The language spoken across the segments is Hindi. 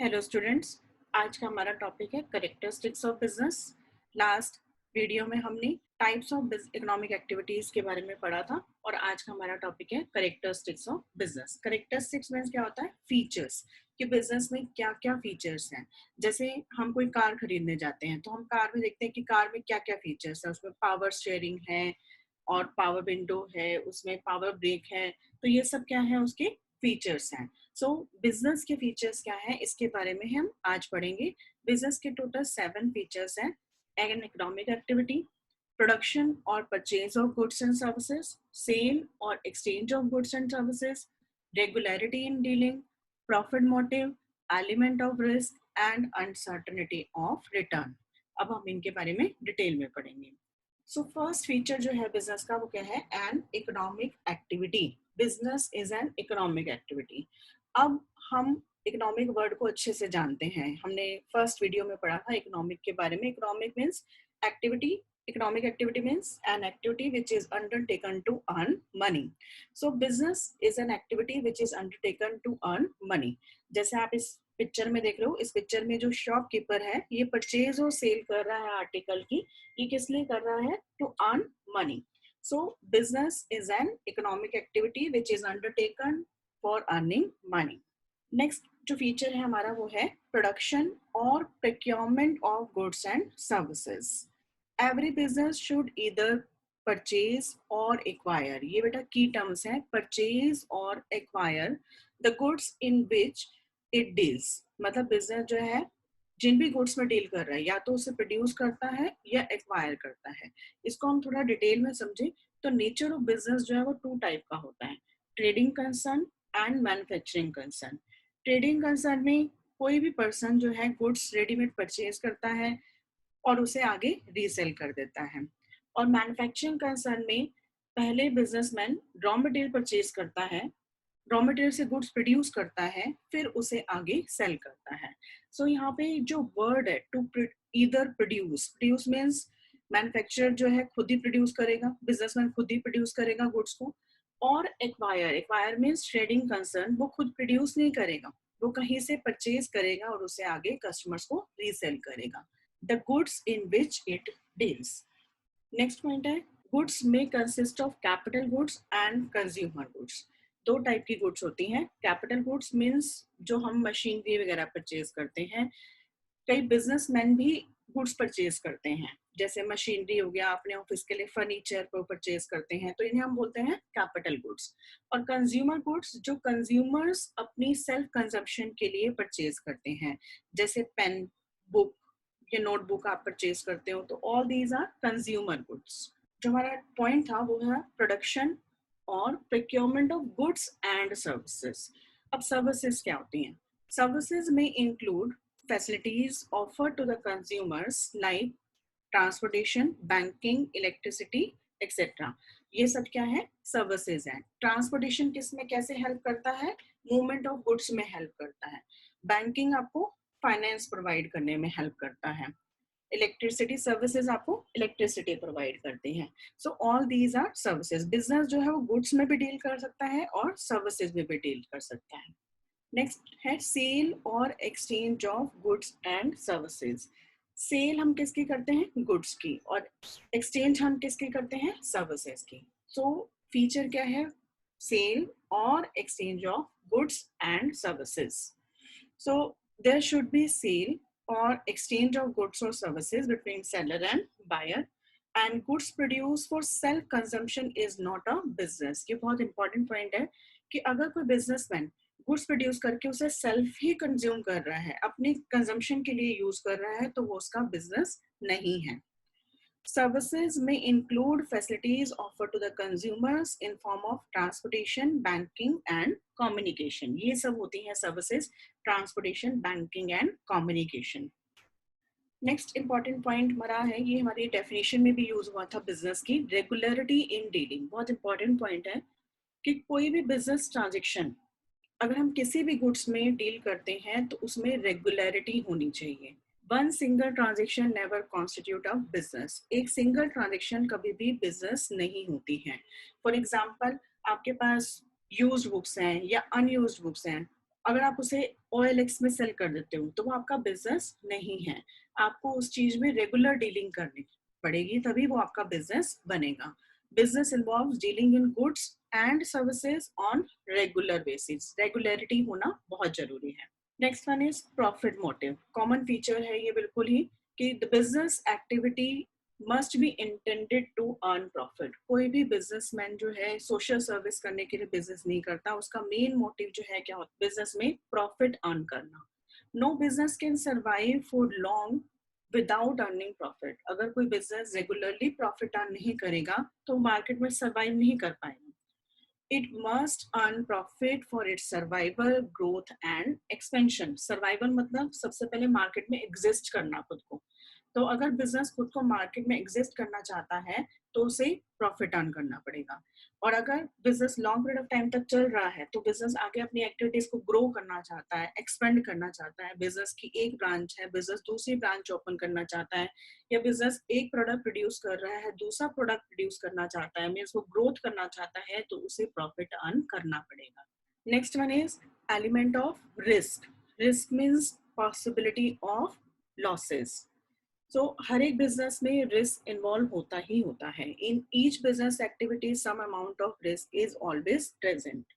हेलो स्टूडेंट्स, आज का हमारा टॉपिक है characteristics of business. Last video में हमने टाइप्स ऑफ इकोनॉमिक एक्टिविटीज के बारे में पढ़ा था और आज का हमारा टॉपिक है characteristics of business. Characteristics means क्या होता है? फीचर्स, कि बिजनेस में क्या क्या फीचर्स हैं। जैसे हम कोई कार खरीदने जाते हैं तो हम कार में देखते हैं कि कार में क्या क्या फीचर्स है। उसमें पावर शेयरिंग है और पावर विंडो है, उसमें पावर ब्रेक है। तो ये सब क्या है? उसके फीचर्स हैं। सो बिजनेस के फीचर्स क्या है, इसके बारे में हम आज पढ़ेंगे। बिजनेस के टोटल 7 फीचर्स हैं। एन इकोनॉमिक एक्टिविटी, प्रोडक्शन और purchase of goods and services, sale और exchange of goods and services, regularity in dealing, profit motive, element of risk and uncertainty of return. अब हम इनके बारे में डिटेल में पढ़ेंगे। सो फर्स्ट फीचर जो है बिजनेस का वो क्या है? N economic activity. Business is an economic activity. अब हम इकोनॉमिक वर्ड को अच्छे से जानते हैं। हमने फर्स्ट वीडियो में पढ़ा था इकोनॉमिक के बारे में। Economic means activity. Economic activity means an activity which is undertaken to earn money. So business is an activity which is undertaken to earn money. जैसे आप इस पिक्चर में देख रहे हो, इस पिक्चर में जो शॉपकीपर है ये परचेज और सेल कर रहा है आर्टिकल की। ये किस लिए कर रहा है? To earn money. So business is an economic activity which is undertaken for earning money. Next जो फीचर है हमारा वो है प्रोडक्शन और procurement of goods and services. Every business should either purchase और एक्वायर। ये बेटा की टर्म्स है, परचेज और acquire the goods in which it deals. मतलब बिजनेस जो है जिन भी गुड्स में डील कर रहा है या तो उसे प्रोड्यूस करता है या एक्वायर करता है। इसको हम थोड़ा डिटेल में समझें तो नेचर ऑफ बिजनेस जो है वो 2 टाइप का होता है, trading concern and manufacturing concern. Trading concern में कोई भी पर्सन जो है गुड्स रेडीमेड परचेज करता है और उसे आगे रीसेल कर देता है। और मैन्युफैक्चरिंग कंसर्न में पहले बिजनेसमैन रॉ मटेरियल परचेज करता है, रॉ मटेरियल से गुड्स प्रोड्यूस करता है, फिर उसे आगे सेल करता है। सो यहाँ पे जो वर्ड है to either produce, produce means manufacturer जो है खुद ही प्रोड्यूस करेगा, बिजनेसमैन खुद ही प्रोड्यूस करेगा गुड्स को। और acquire, acquire means trading concern, वो खुद प्रोड्यूस नहीं करेगा, वो कहीं से परचेज करेगा और उसे आगे कस्टमर्स को रीसेल करेगा। The goods in which it deals. Next point है गुड्स में consist of capital goods and consumer goods. 2 type की गुड्स होती हैं। कैपिटल गुड्स मीन्स जो हम मशीनरी वगैरह परचेज करते हैं। कई बिजनेसमैन भी गुड्स परचेज करते हैं, जैसे मशीनरी हो गया, अपने ऑफिस के लिए फर्नीचर को परचेज करते हैं, तो इन्हें हम बोलते हैं कैपिटल गुड्स। और कंज्यूमर गुड्स जो कंज्यूमर्स अपनी सेल्फ कंजम्पशन के लिए परचेज करते हैं, जैसे पेन, बुक या नोटबुक आप परचेज करते हो, तो all these are consumer goods. जो हमारा पॉइंट था वो है प्रोडक्शन और procurement of goods and services. अब सर्विसेज क्या होती हैं? सर्विसेज में include facilities offered to the consumers like transportation, banking, electricity, etc. ये सब क्या है? सर्विसेज है। ट्रांसपोर्टेशन किस में कैसे हेल्प करता है? मूवमेंट ऑफ गुड्स में हेल्प करता है। बैंकिंग आपको फाइनेंस प्रोवाइड करने में हेल्प करता है। इलेक्ट्रिसिटी सर्विसेज आपको इलेक्ट्रिसिटी प्रोवाइड करती हैं। So all these are services. Business जो है वो गुड्स में भी डील कर सकता है और सर्विसेज में भी डील कर सकता है। नेक्स्ट है सेल और exchange of goods and services. Sale हम किसकी करते हैं? गुड्स की। और एक्सचेंज हम किसकी करते हैं? सर्विसेज की। सो फीचर क्या है? सेल और exchange of goods and services. So there should be sale or exchange of goods or services between seller and buyer, and goods produced for self consumption is not a business। ये बहुत इंपॉर्टेंट पॉइंट है कि अगर कोई बिजनेसमैन गुड्स प्रोड्यूस करके उसे सेल्फ ही कंज्यूम कर रहा है, अपनी कंजम्पशन के लिए यूज कर रहा है, तो वो उसका बिजनेस नहीं है। Services may include facilities offered to the consumers in form of transportation, banking and communication। ये सब होती हैं services, transportation, banking and communication. Next important point हमारा है, ये हमारी डेफिनेशन में भी यूज हुआ था बिजनेस की, रेगुलरिटी इन डीलिंग। बहुत इंपॉर्टेंट पॉइंट है कि कोई भी बिजनेस ट्रांजेक्शन अगर हम किसी भी गुड्स में डील करते हैं तो उसमें रेगुलरिटी होनी चाहिए। One single transaction never constitute of business. एक सिंगल ट्रांजेक्शन कभी भी बिजनेस नहीं होती है। फॉर एग्जाम्पल आपके पास यूज्ड बुक्स हैं या अनयूज्ड बुक्स हैं, अगर आप उसे OLX में सेल कर देते हो तो वो आपका बिजनेस नहीं है। आपको उस चीज में रेगुलर डीलिंग करनी पड़ेगी, तभी वो आपका बिजनेस बनेगा। Business involves dealing in goods and services on regular basis. Regularity होना बहुत जरूरी है। Next one is profit motive. Common feature है ये बिल्कुल ही कि the business activity must be intended to earn profit. कोई भी बिजनेसमैन जो है सोशल सर्विस करने के लिए बिजनेस नहीं करता, उसका मेन मोटिव जो है क्या होता है बिजनेस में प्रॉफिट अर्न करना। No business can survive for long without earning profit. अगर कोई बिजनेस रेगुलरली प्रॉफिट अर्न नहीं करेगा तो मार्केट में सर्वाइव नहीं कर पाएगा। It must earn profit for its survival, growth and expansion. Survival मतलब सबसे पहले मार्केट में एग्जिस्ट करना खुद को। तो अगर बिजनेस खुद को मार्केट में एग्जिस्ट करना चाहता है तो उसे प्रॉफिट अर्न करना पड़ेगा। और अगर business long period of time तक चल रहा है तो बिजनेस आगे अपनी एक्टिविटीज को ग्रो करना चाहता है, एक्सपेंड करना चाहता है। बिजनेस की एक ब्रांच है, बिजनेस दूसरी ब्रांच ओपन करना चाहता है, या बिजनेस एक प्रोडक्ट प्रोड्यूस कर रहा है दूसरा प्रोडक्ट प्रोड्यूस करना चाहता है, मीन्स वो ग्रोथ करना चाहता है, तो उसे प्रॉफिट अर्न करना पड़ेगा। Next one is element of risk. Risk means possibility of losses. So हर एक बिजनेस में रिस्क इन्वॉल्व होता ही होता है। In each business activity some amount of risk is always present.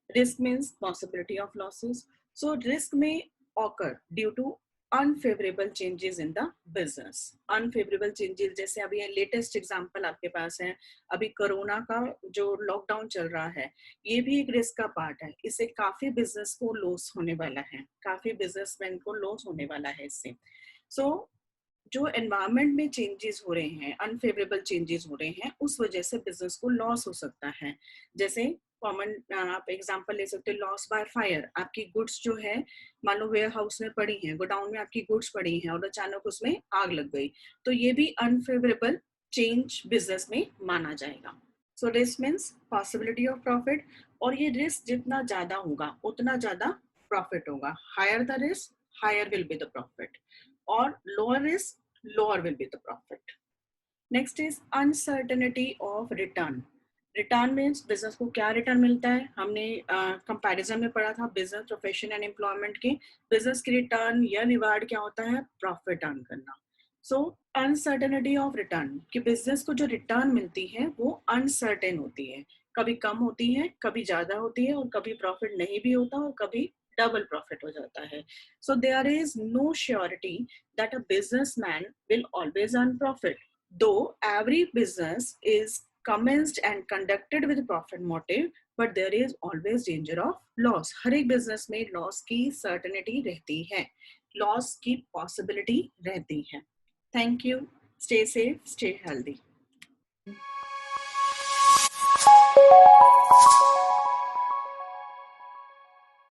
Risk means possibility of losses. So risk may occur due to unfavorable changes in the business. Unfavorable changes जैसे अभी लेटेस्ट एग्जांपल आपके पास है, अभी कोरोना का जो लॉकडाउन चल रहा है, ये भी एक रिस्क का पार्ट है। इससे काफी बिजनेस को लॉस होने वाला है, काफी बिजनेसमैन को लॉस होने वाला है इससे। सो जो एनवायरनमेंट में चेंजेस हो रहे हैं, अनफेवरेबल चेंजेस हो रहे हैं, उस वजह से बिजनेस को लॉस हो सकता है। जैसे कॉमन आप एग्जांपल ले सकते हो, लॉस बाय फायर। आपकी गुड्स जो है मान लो वेयर हाउस में पड़ी हैं, गोडाउन में आपकी गुड्स पड़ी हैं और अचानक उसमें आग लग गई, तो ये भी अनफेवरेबल चेंज बिजनेस में माना जाएगा। So risk means possibility of profit, और ये रिस्क जितना ज्यादा होगा उतना ज्यादा प्रॉफिट होगा। Higher the risk higher will be the profit, और lower risk lower will be the profit. Next is uncertainty of return. Return means business को क्या रिटर्न मिलता है। हमने कंपैरिजन में पढ़ा था बिजनेस, प्रोफेशन एंड एम्प्लॉयमेंट के। बिजनेस की रिटर्न या रिवार्ड क्या होता है, प्रॉफिट अर्न करना। सो अनसर्टेनिटी ऑफ रिटर्न, कि बिजनेस को जो रिटर्न मिलती है वो अनसर्टेन होती है, कभी कम होती है, कभी ज्यादा होती है, और कभी प्रॉफिट नहीं भी होता और कभी डबल प्रॉफिट हो जाता है। So there is no surety that a businessman will always earn profit. Though every business is commenced and conducted with profit motive, but there is always danger of loss. हर एक business में loss की certainty रहती है, loss की possibility रहती है। Thank you. Stay safe, stay healthy.